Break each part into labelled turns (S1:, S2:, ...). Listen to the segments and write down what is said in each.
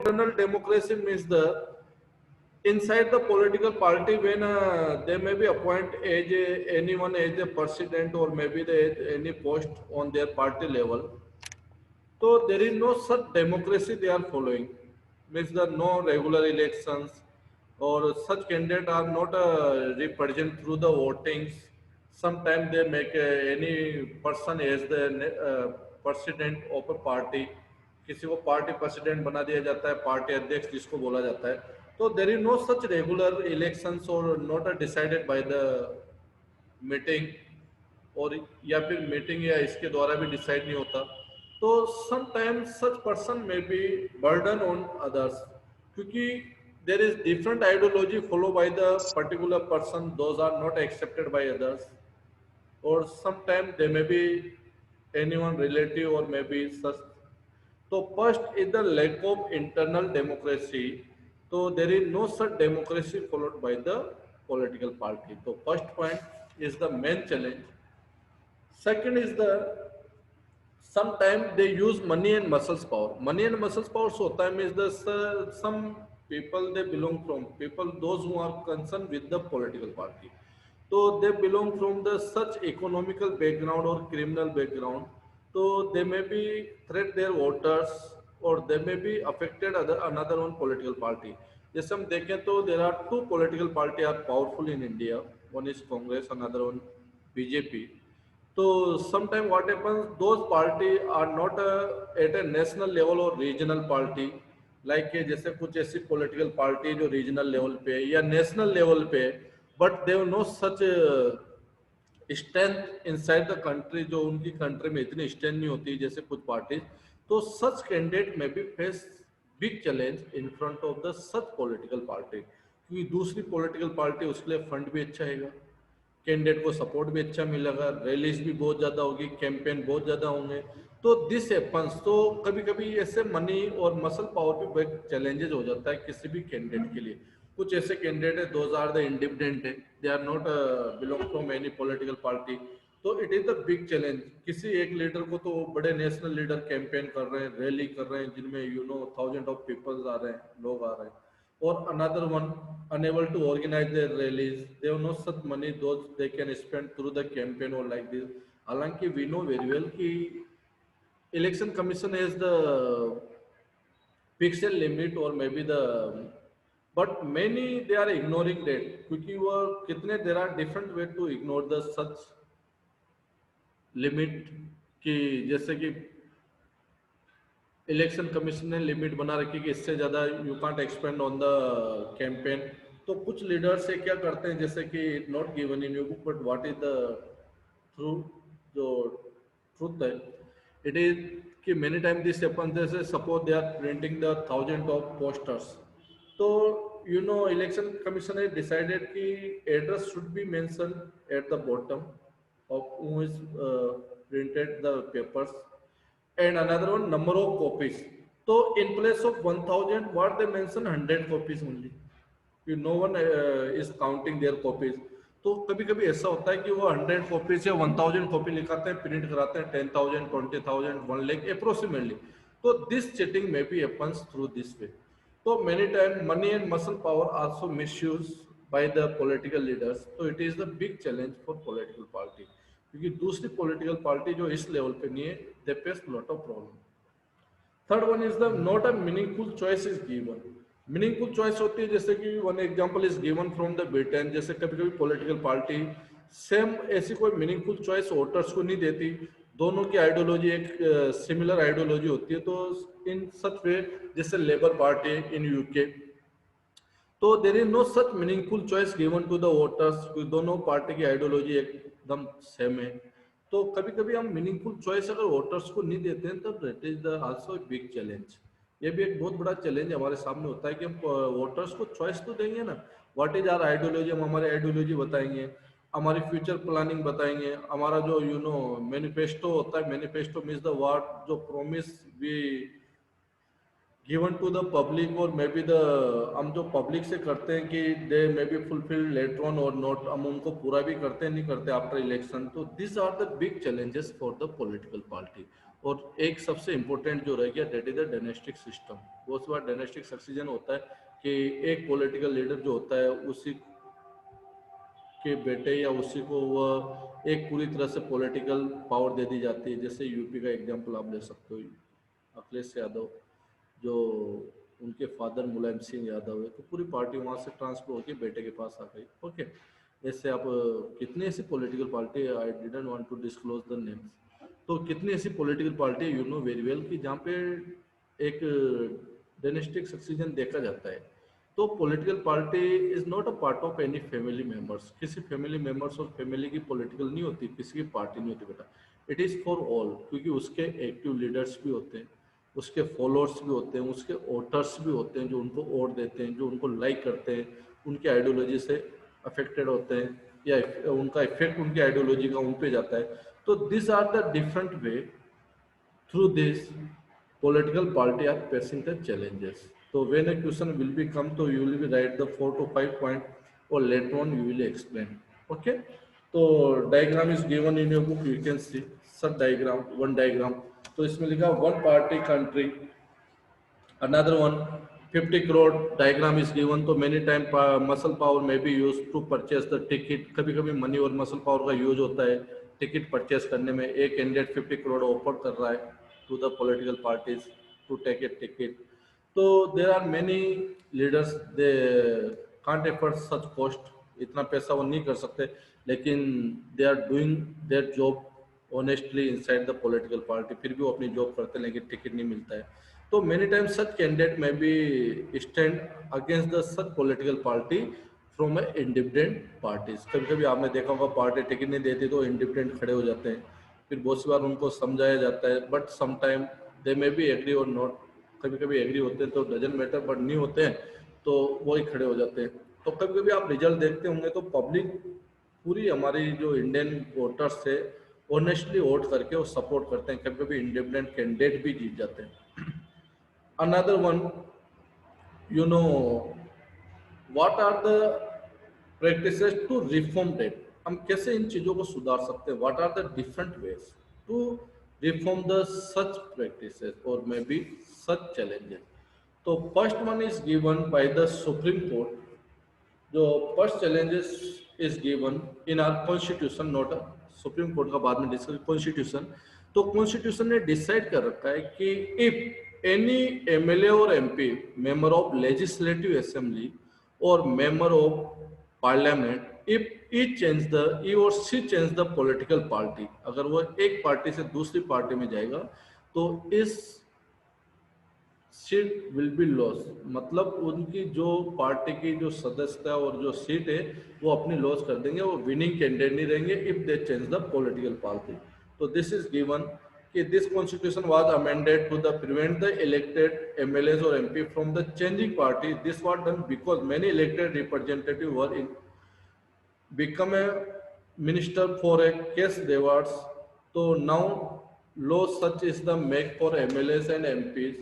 S1: internal democracy means the inside the political party when they may be appoint as anyone as a president or maybe any post on their party level. So there is no such democracy they are following. Means the no regular elections or such candidates are not represented through the votings. Sometimes they make any person as the president of a party. किसी को party president बना दिया जाता है, party अध्यक्ष जिसको बोला जाता है. तो there is no such regular elections और not decided by the meeting और या फिर मीटिंग या इसके द्वारा भी डिसाइड नहीं होता. तो sometimes such person may be burden on others क्योंकि there is different ideology follow by the particular person, those are not accepted by others और sometime they may be anyone relative और मे बी सच. तो first is the lack of internal democracy. तो there is no such democracy followed by the political party. तो first point is the main challenge. Second is the sometimes they use money and muscles power. Money and muscles power होता है means the some people they belong from people those who are concerned with the political party. So they belong from the such economical background or criminal background. So they may be threat their voters or they may be affected another one political party. जैसे हम देखें तो there are two political party are powerful in India, one is Congress another one BJP. तो sometime what happens those party are not at a national level और regional party like जैसे कुछ ऐसी political party जो रीजनल लेवल पे या national level पे but they no such strength inside the country, जो उनकी कंट्री में इतनी स्ट्रेंथ नहीं होती जैसे कुछ पार्टी. तो such candidate may be face big challenge in front of the such political party क्योंकि दूसरी पॉलिटिकल पार्टी उसके लिए फंड भी अच्छा आएगा, कैंडिडेट को सपोर्ट भी अच्छा मिलेगा, रैलीज भी बहुत ज़्यादा होगी, कैंपेन बहुत ज़्यादा होंगे. तो दिस हैपन्स. तो कभी कभी ऐसे मनी और मसल पावर भी बिग चैलेंजेस हो जाता है किसी भी कैंडिडेट के लिए. कुछ ऐसे कैंडिडेट है दोज आर द इंडिपेंडेंट है, they are not belong from any political party. तो it is the big challenge. किसी एक लीडर को तो बड़े नेशनल लीडर कैंपेन कर रहे हैं, रैली कर रहे हैं जिनमें you know thousand of peoples आ रहे हैं, लोग आ रहे हैं, और another one unable to organise their rallies, they have no such money those they can spend through the campaign और लाइक दिस. हालांकि वी नो वेरी वेल कि election commission has the fixed limit और मे be the but many they are ignoring that क्योंकि वो कितने there are different way to ignore the such limit कि जैसे कि इलेक्शन कमीशन ने लिमिट बना रखी कि इससे ज़्यादा you can't expend on the campaign. तो कुछ लीडर्स से क्या करते हैं जैसे कि not given in your book but what is the true जो ट्रूथ है इट इज कि मेनी टाइम दिस हैपेंस जैसे suppose they are printing the thousand of posters. तो यू नो इलेक्शन कमीशन ने डिसाइडेड कि address should be mention at the bottom of who is printed the papers and another one number of copies. So in place of 1000 what they mention 100 copies only. You no one is counting their copies. तो कभी कभी ऐसा होता है कि वो 100 copies या 1000 copy लिखाते हैं, प्रिंट कराते हैं 10,000 20,000 1 लाख अप्रोक्सीमेटली. तो दिस चीटिंग में भी हैपेंस थ्रू दिस वे. तो many time money and muscle power also misuse by the political leaders. तो it is the big challenge for political party क्योंकि दूसरी पॉलिटिकल पार्टी जो इस लेवल पे नहीं है they face lot of problem. Third one is the not a meaningful choice is given. Meaningful choice होती है जैसे कि one example is given from the Britain. जैसे कभी कभी पॉलिटिकल पार्टी सेम ऐसी कोई मीनिंगफुल चॉइस वोटर्स को नहीं देती, दोनों की आइडियोलॉजी एक सिमिलर आइडियोलॉजी होती है. तो इन सच वे जैसे लेबर पार्टी इन यूके, तो there is no such meaningful choice given to the voters, दोनों पार्टी की आइडियोलॉजी एकदम सेम है. तो कभी कभी हम मीनिंगफुल चॉइस अगर वोटर्स को नहीं देते हैं तब that is the also big challenge. ये भी एक बहुत बड़ा चैलेंज हमारे सामने होता है कि हम वोटर्स को चॉइस तो देंगे ना, व्हाट इज आवर आइडियोलॉजी, हम हमारी आइडियोलॉजी बताएंगे, हमारी फ्यूचर प्लानिंग बताएंगे, हमारा जो यू नो मैनिफेस्टो होता है, मैनिफेस्टो मीन्स द वर्ड जो promise we given to the public और मे बी द हम जो पब्लिक से करते हैं कि they may be fulfil later on और नॉट, हम उनको पूरा भी करते हैं नहीं करते आफ्टर इलेक्शन. तो this are the big challenges for the political party. और एक सबसे इम्पोर्टेंट जो रह गया that is the dynastic system. बहुत बार डायनेस्टिक सक्सीजन होता है कि एक पॉलिटिकल लीडर जो होता है उसी के बेटे या उसी को वह एक पूरी तरह से पॉलिटिकल पावर दे दी जाती है। जैसे यूपी का एग्जांपल आप ले सकते हो, अखिलेश यादव, जो उनके फादर मुलायम सिंह यादव है, तो पूरी पार्टी वहाँ से ट्रांसफर होकर बेटे के पास आ गई। ओके, ऐसे आप कितनी ऐसी political party, I didn't want to disclose the names, तो कितनी ऐसी political party you know very well कि जहाँ पे एक डायनेस्टिक सक्सीजन देखा जाता है। तो political party is not a part of any family members, किसी फैमिली मेंबर्स और फैमिली की पॉलिटिकल नहीं होती, किसी की पार्टी नहीं होती बेटा। इट इज़ फॉर ऑल, क्योंकि उसके एक्टिव लीडर्स भी होते हैं, उसके फॉलोअर्स भी होते हैं, उसके वोटर्स भी होते हैं जो उनको वोट देते हैं, जो उनको लाइक करते हैं, उनके आइडियोलॉजी से अफेक्टेड होते हैं या उनका इफेक्ट उनकी आइडियोलॉजी का उन पे जाता है। तो this are the different way through this political party are facing the challenges. So when a question will be come, to you will be write the 4 to 5 point, or later on you will explain. Okay. So diagram is given in your book. You can see sub diagram, one diagram. तो इसमें लिखा one party country, another one 50 crore diagram is given. तो many time muscle power may be used to purchase the ticket. कभी कभी money और muscle power का use होता है टिकट परचेस करने में। एक कैंडिडेट 50 करोड़ ऑफर कर रहा है to the political parties to take a ticket. तो there are many leaders they can't afford such cost, इतना पैसा वो नहीं कर सकते, लेकिन they are doing their job honestly inside the political party, फिर भी वो अपनी जॉब करते हैं लेकिन टिकट नहीं मिलता है। तो many times such candidate may be stand against the such political party from a independent parties. कभी कभी आपने देखा होगा पार्टी टिकट नहीं देती तो इंडिपेंडेंट खड़े हो जाते हैं, फिर बहुत सी बार उनको समझाया जाता है, but sometime they may be agree और नॉट। कभी कभी एग्री होते हैं तो डजन मैटर, बट नहीं होते हैं तो वही खड़े हो जाते हैं। तो कभी कभी आप रिजल्ट देखते होंगे तो पब्लिक पूरी हमारी जो इंडियन वोटर्स है ऑनेस्टली वोट करके वो सपोर्ट करते हैं, कभी कभी इंडिपेंडेंट कैंडिडेट भी जीत जाते हैं। Another one, you know what are the practices to reform that, हम कैसे इन चीजों को सुधार सकते हैं, what are the different ways to reform the such practices और मे बी सच चैलेंजेस। तो first one is given by the supreme court. जो first challenges is given in our constitution, not supreme court का बाद में discuss, constitution. तो constitution ने decide कर रखा है कि इफ एनी एमएलए और MP, member of legislative assembly और member of parliament, if E change the, E और C change the political party, अगर वो एक पार्टी से दूसरी पार्टी में जाएगा तो इस सीट विल बी लॉस, मतलब उनकी जो पार्टी की जो सदस्यता और जो सीट है वो अपनी लॉस कर देंगे, वो विनिंग कैंडिडेट नहीं रहेंगे if they change the political party. तो दिस इज गिवन कि this constitution was amended to the prevent the elected MLAs और MP from the changing party. This was done because many elected representative were in become a minister for a case rewards. So now law such is the make for MLAs and MPs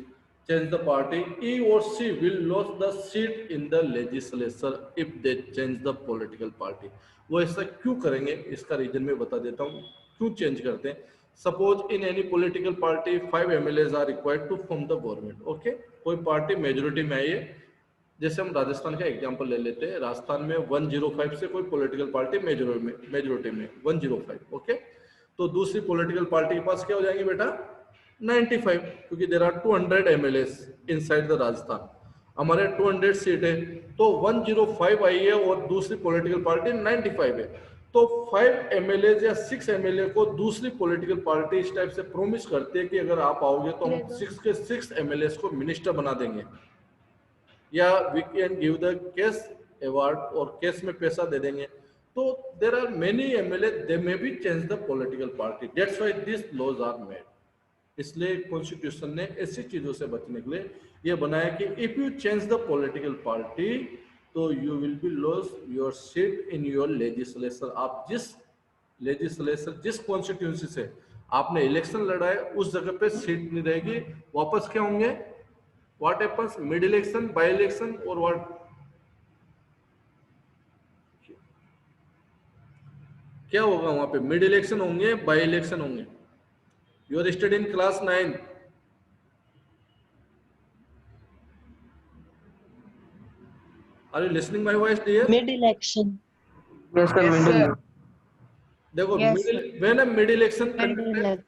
S1: change the party, he or she will lose the seat in the legislature if they change the political party। वो ऐसा क्यों करेंगे इसका reason मैं बता देता हूँ क्यों चेंज करते हैं। Suppose in any political party 5 MLAs are required to form the government. Okay, कोई पार्टी मेजोरिटी में आई है, जैसे हम राजस्थान का एग्जांपल ले लेते हैं, राजस्थान में 105 से कोई पॉलिटिकल पार्टी मेजोरिटी में 105। ओके, तो दूसरी पॉलिटिकल पार्टी के पास क्या हो जाएंगे बेटा 95, क्योंकि there are 200 MLAs inside the Rajasthan, हमारे 200 सीट है, तो 105 आई है और दूसरी पॉलिटिकल पार्टी 95 है। तो 5 एमएलए या 6 एमएलए को दूसरी पॉलिटिकल पार्टी इस टाइप से प्रोमिस करते हैं कि अगर आप आओगे तो हम 6 के 6 एमएलए को मिनिस्टर बना देंगे, या we can give the cash award और कैश में पैसा दे देंगे। तो there are many MLA they may be change the political party, that's why this laws are made. इसलिए कॉन्स्टिट्यूशन ने ऐसी चीजों से बचने के लिए ये बनाया कि if you change the political party तो you will be loss your seat in your legislature. आप जिस लेजिस्लेचर, जिस कॉन्स्टिट्यूंसी से आपने इलेक्शन लड़ा है उस जगह पे सीट नहीं रहेगी, वापस क्या होंगे, what happens, mid election, by election, और व्हाट क्या होगा वहां पे, मिड इलेक्शन होंगे, बाय इलेक्शन होंगे। You are studying class 9. Are you listening my voice, dear?
S2: Mid election.
S3: Yes, sir.
S4: Yes,
S3: Middle.
S4: sir.
S1: देखो
S2: Yes,
S1: middle,
S2: sir.
S1: when a mid election
S2: Mid
S1: conducted,
S2: election.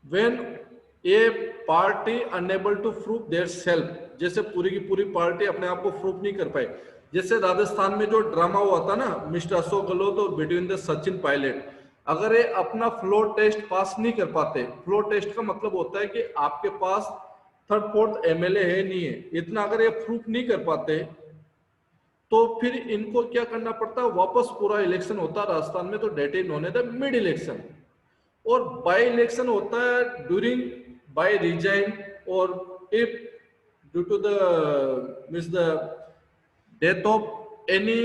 S1: when a party unable to prove their self, जैसे पूरी की पूरी party अपने आप को prove नहीं कर पाई, जैसे राजस्थान में जो ड्रामा हुआ था ना मिस्टर अशोक गहलोत और बिटवीन द सचिन पायलट, अगर ये अपना फ्लोर टेस्ट पास नहीं कर पाते, फ्लोर टेस्ट का मतलब होता है कि आपके पास थर्ड फोर्थ एमएलए है नहीं है, इतना अगर ये प्रूफ नहीं कर पाते तो फिर इनको क्या करना पड़ता है, वापस पूरा इलेक्शन होता है राजस्थान में, तो that is known as the mid election. और बाय इलेक्शन होता है ड्यूरिंग बाय रिजाइन, और if due to the means the death of any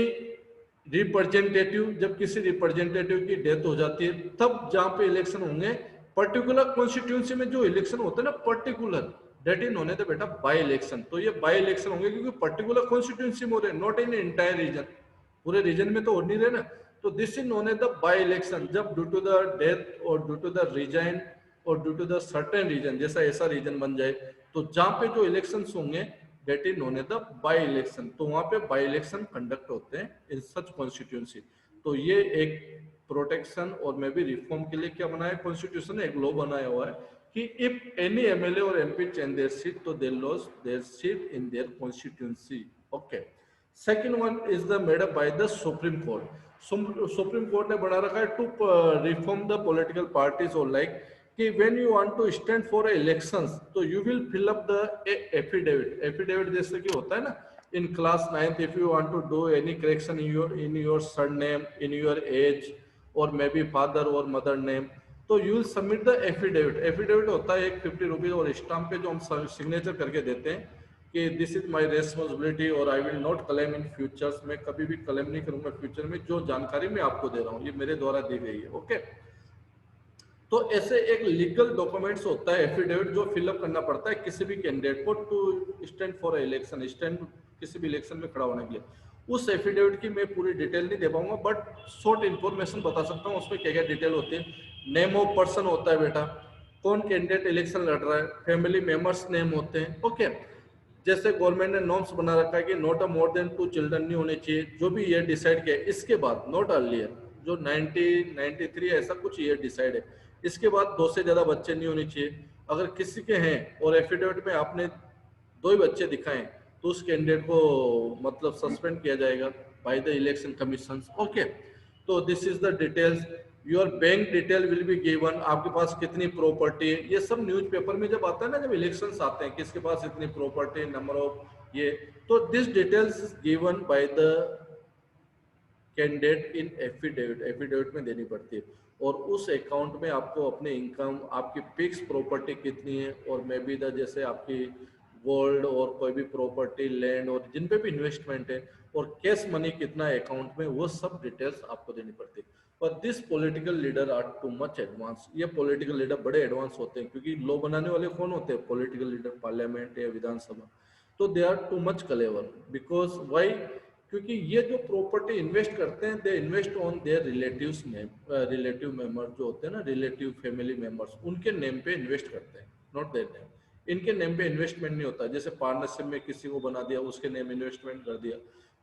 S1: representative, जब किसी रिप्रेजेंटेटिव की डेथ हो जाती है तब जहां पे इलेक्शन होंगे, पर्टिकुलर कॉन्स्टिट्यूंसी में जो इलेक्शन होता है ना पर्टिकुलर, डेट इन होने थे बेटा बाय इलेक्शन, तो ये बाय इलेक्शन होंगे क्योंकि पर्टिकुलर कॉन्स्टिट्यूंसी में हो रहे, नॉट इन एंटायर रीजन, पूरे रीजन में तो हो नहीं रहे ना, तो this is known as the by election, जब ड्यू टू द डेथ और ड्यू टू द रिजाइन और due to the certain reason, जैसा ऐसा रीजन बन जाए, तो जहां पे जो इलेक्शंस होंगे that is known as the by election, तो वहां पे बाय इलेक्शन कंडक्ट होते हैं इन सच कॉन्स्टिट्यूंसी। तो ये एक प्रोटेक्शन और मे बी रिफॉर्म के लिए क्या बनाया कॉन्स्टिट्यूशन ने, एक लॉ बनाया हुआ है कि इफ एनी एमएलए और एमपी चेंज देयर सीट तो they loss their seat in their constituency. Okay, second one is the made up by the supreme court. Supreme court ने बना रखा है to reform the political parties और like कि when you want to stand for elections तो you will fill up the affidavit, affidavit जैसे कि होता है ना in class 9th, if you want to do any correction in your surname, in your age और may be father और mother name, तो you will submit the affidavit. Affidavit होता है एक 50 रुपीज और स्टाम्प पे जो हम सिग्नेचर करके देते हैं कि दिस इज माय रेस्पॉन्सिबिलिटी और I will not claim in futures, मैं कभी भी क्लेम नहीं करूंगा फ्यूचर में, जो जानकारी मैं आपको दे रहा हूँ ये मेरे द्वारा दी गई है। ओके, तो ऐसे एक लीगल डॉक्यूमेंट्स होता है एफिडेविट जो फिलअप करना पड़ता है किसी भी कैंडिडेट को to stand for election, stand किसी भी इलेक्शन में खड़ा होने के लिए। उस एफिडेविट की मैं पूरी डिटेल नहीं दे पाऊंगा बट शॉर्ट इन्फॉर्मेशन बता सकता हूँ उसमें क्या क्या डिटेल होती है। नेम ऑफ पर्सन होता है बेटा, कौन कैंडिडेट इलेक्शन लड़ रहा है, फैमिली मेंबर्स नेम होते हैं। ओके, जैसे गवर्नमेंट ने नॉर्म्स बना रखा है कि not a more than 2 children नहीं होने चाहिए, जो भी ईयर डिसाइड किया है इसके बाद, नॉट अर्लियर, जो 1993 ऐसा कुछ ईयर डिसाइड है, इसके बाद 2 से ज्यादा बच्चे नहीं होने चाहिए। अगर किसी के हैं और एफिडेविट में आपने 2 ही बच्चे दिखाएं तो उस कैंडिडेट को मतलब सस्पेंड किया जाएगा by the election commission. Okay, तो this is the details, your bank detail will be given, आपके पास कितनी प्रॉपर्टी है, ये सब न्यूज़पेपर में जब आता है ना, जब इलेक्शंस आते हैं किसके पास इतनी प्रॉपर्टी, नंबर ऑफ ये, तो this details is given by the candidate in affidavit, affidavit में देनी पड़ती है। और उस अकाउंट में आपको अपने इनकम, आपकी फिक्स प्रॉपर्टी कितनी है और मे बी द जैसे आपकी गोल्ड और कोई भी प्रॉपर्टी, लैंड और जिन पे भी इन्वेस्टमेंट है और कैश मनी कितना है अकाउंट में, वो सब डिटेल्स आपको देनी पड़ती है। पर this political leader are too much advance, ये पॉलिटिकल लीडर बड़े एडवांस होते हैं क्योंकि लॉ बनाने वाले कौन होते हैं, पॉलिटिकल लीडर, पार्लियामेंट या विधानसभा, तो they are too much clever because why, क्योंकि ये जो प्रॉपर्टी इन्वेस्ट करते हैं they invest on their relatives name, relative member जो होते हैं ना, रिलेटिव फैमिली मेंबर्स, उनके नेम पे इन्वेस्ट करते हैं, नॉट देयर नेम, इनके नेम पे इन्वेस्टमेंट नहीं होता। जैसे पार्टनरशिप में किसी को बना दिया, उसके नेम इन्वेस्टमेंट कर दिया,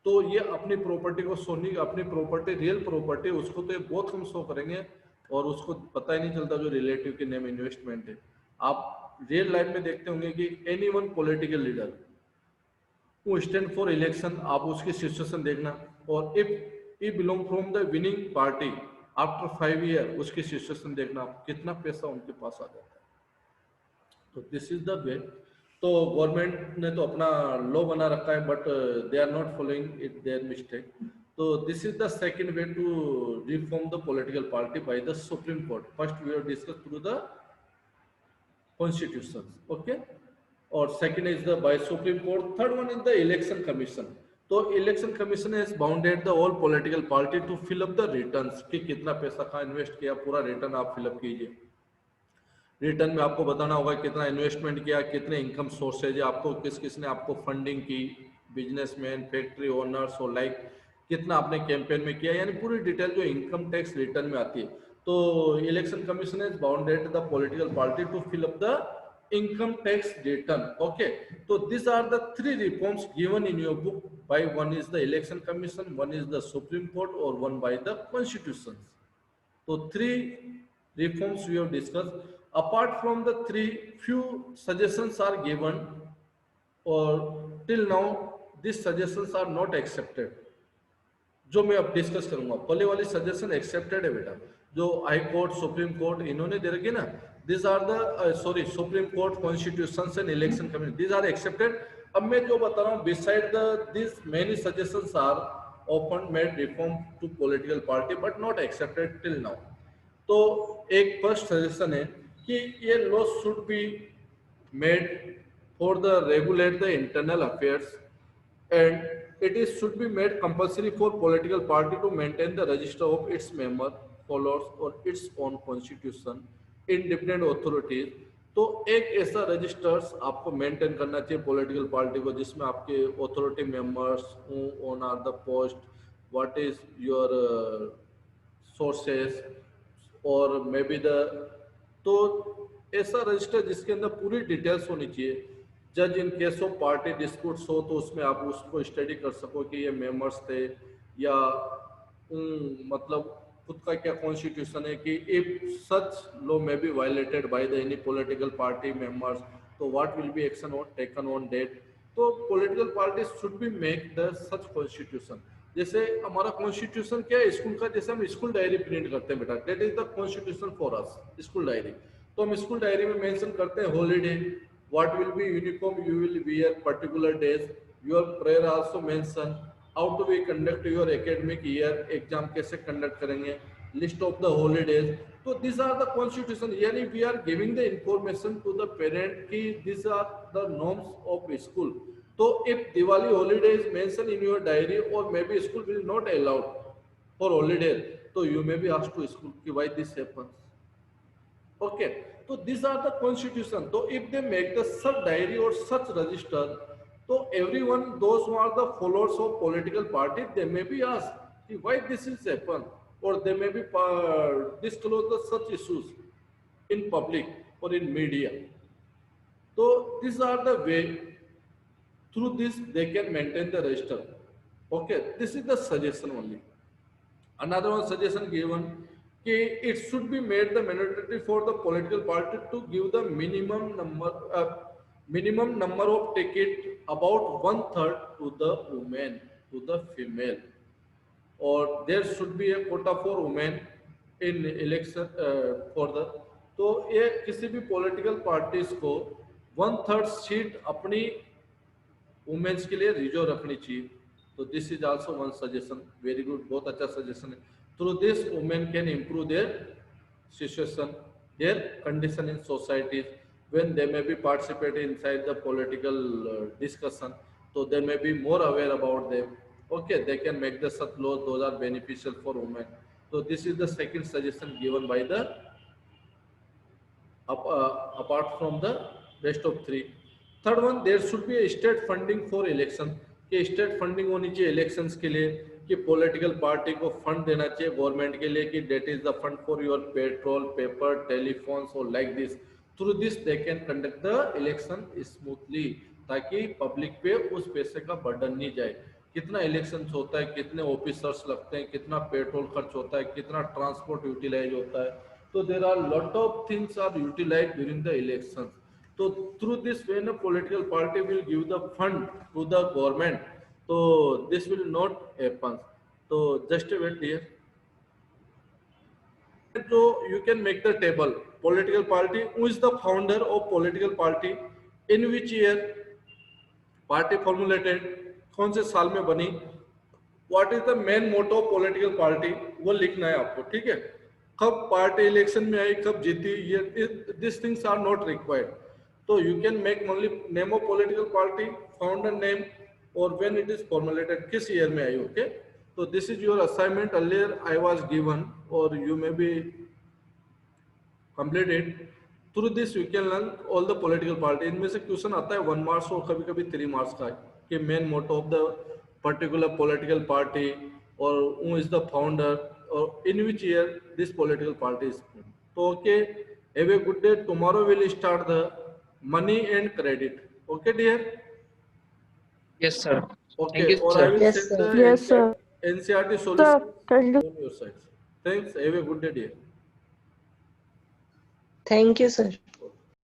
S1: तो ये अपनी प्रॉपर्टी को सोनी, अपनी प्रॉपर्टी रियल प्रॉपर्टी उसको तो ये बहुत कम शो करेंगे और उसको पता ही नहीं चलता जो रिलेटिव के नेम इन्वेस्टमेंट है। आप रियल लाइफ में देखते होंगे कि any one political leader who stand for election, आप उसकी सिचुएशन देखना, और if he belong from the winning party after 5 year उसकी सिचुएशन देखना, कितना पैसा उनके पास आ जाता है। तो दिस इज द वे। तो गवर्नमेंट ने तो अपना लॉ बना रखा है but they are not following it, there mistake. तो this is the second way to reform the political party by the supreme court. First we have discuss through the constitution, okay, और second is the by supreme court, third one is the election commission. तो election commission is bounded the all political party to fill up the returns, कि कितना पैसा कहाँ invest किया, पूरा return आप fill up कीजिए। रिटर्न में आपको बताना होगा कितना इन्वेस्टमेंट किया, कितने इनकम सोर्सेज है आपको, किस किस ने आपको फंडिंग की, बिजनेसमैन, फैक्ट्री ओनर्स और लाइक कितना आपने कैंपेन में किया, यानी पूरी डिटेल जो इनकम टैक्स रिटर्न में आती है। तो election commission has bounded the political party to fill up the income tax return. Okay, so these are the three reforms given in your book. By one is the election commission, one is the Supreme Court, or one by the constitutions. So three reforms we have discussed. Apart from the three, few suggestions are given, or till now these suggestions are not accepted. जो मैं अब discuss करूंगा, पहले वाली suggestion accepted है बेटा, जो high court supreme court इन्होंने दे रखी ना, this are the sorry supreme court constitution and election commission, this are accepted. अब मैं जो बता रहा हूँ, beside the this many suggestions are often made reform to political party but not accepted till now. तो एक फर्स्ट सजेशन है कि ये law should be made for the regulate the internal affairs, and it is should be made compulsory for political party to maintain the register of its member, followers or its own constitution, independent authorities. तो एक ऐसा registers आपको maintain करना चाहिए political party को, जिसमें आपके authority members, on are the post, what is your sources, और मे बी द, तो ऐसा रजिस्टर जिसके अंदर पूरी डिटेल्स होनी चाहिए. जज in case of party disputes हो तो उसमें आप उसको स्टडी कर सको कि ये मेंबर्स थे या मतलब खुद का क्या कॉन्स्टिट्यूशन है, कि if such law may be violated by the any political party members, तो what will be action taken on that. तो political party should be make the such constitution. जैसे हमारा कॉन्स्टिट्यूशन क्या है स्कूल का, जैसे हम स्कूल डायरी प्रिंट करते हैं बेटा, that is the constitution for us, school diary. तो हम स्कूल डायरी में मेंशन करते हैं holiday, what will be uniform you will wear particular days, your prayer also mention, how to be conduct your academic year, exam कैसे conduct करेंगे, list of the holidays. तो these are the constitution, यानी we are giving the information to the parent कि these are the norms of school. तो if Diwali holiday is mentioned in your diary, or maybe school will not allowed for holiday, तो you may be asked to school कि why this happens. Okay, so these are the constitution. So if they make the such diary or such register, so everyone, those who are the followers of political party, they may be asked why this is happen, or they may be disclose the such issues in public or in media. So these are the way, through this they can maintain the register. Okay, this is the suggestion only. Another one suggestion given, it should be made the mandatory for the political party to give the minimum number of ticket, about 1/3 to the women, to the female, or there should be a quota for women in election for the. तो ये किसी भी political parties को 1/3 seat अपनी women's के लिए reserve रखनी चाहिए. तो this is also one suggestion, very good, बहुत अच्छा सजेशन है. Through this, women can improve their situation, their condition in societies, when they may be participating inside the political discussion. So they may be more aware about them. Okay, they can make the such laws, those are beneficial for women. So this is the second suggestion given by the, apart from the rest of three. Third one, there should be a state funding for election. कि state funding होनी चाहिए elections के लिए, कि political party को fund देना चाहिए government के लिए, कि that is the fund for your petrol, paper, telephones और like this. Through this they can conduct the election smoothly, ताकि पब्लिक पे उस पैसे का बर्डन नहीं जाए. कितना इलेक्शन होता है, कितने ऑफिसर्स लगते हैं, कितना पेट्रोल खर्च होता है, कितना ट्रांसपोर्ट यूटिलाइज होता है. तो there are lot of things are utilize during the election. So through this, when a political party will give the fund to the government, so this will not happen. So just wait here. So you can make the table. Political party, who is the founder of political party, in which year party formulated, कौन से साल में बनी, what is the main motto of political party, वो लिखना है आपको. ठीक है, कब पार्टी इलेक्शन में आई, कब जीती, ये these things are not required. So you can make only name of political party, founder name, or when it is formulated, किस year में आई. Okay, so this is your assignment. Earlier I was given, or you may be completed. Through this you can learn all the political party. इनमें से question आता है 1 marks और कभी-कभी 3 marks का है, कि main motto of the particular political party, or who is the founder, in which year this political party is formed. So okay, have a good day. Tomorrow we'll start the money and credit. Okay, dear.
S2: Yes, sir.
S1: Okay,
S2: Thank you,
S1: or I
S2: sir.
S1: will
S3: Yes,
S1: send
S3: sir.
S1: the
S4: Yes, sir.
S1: NCRT
S4: Sir,
S1: solution
S4: thank you.
S1: on your side. Thanks. Have a good day, dear.
S3: Thank you, sir.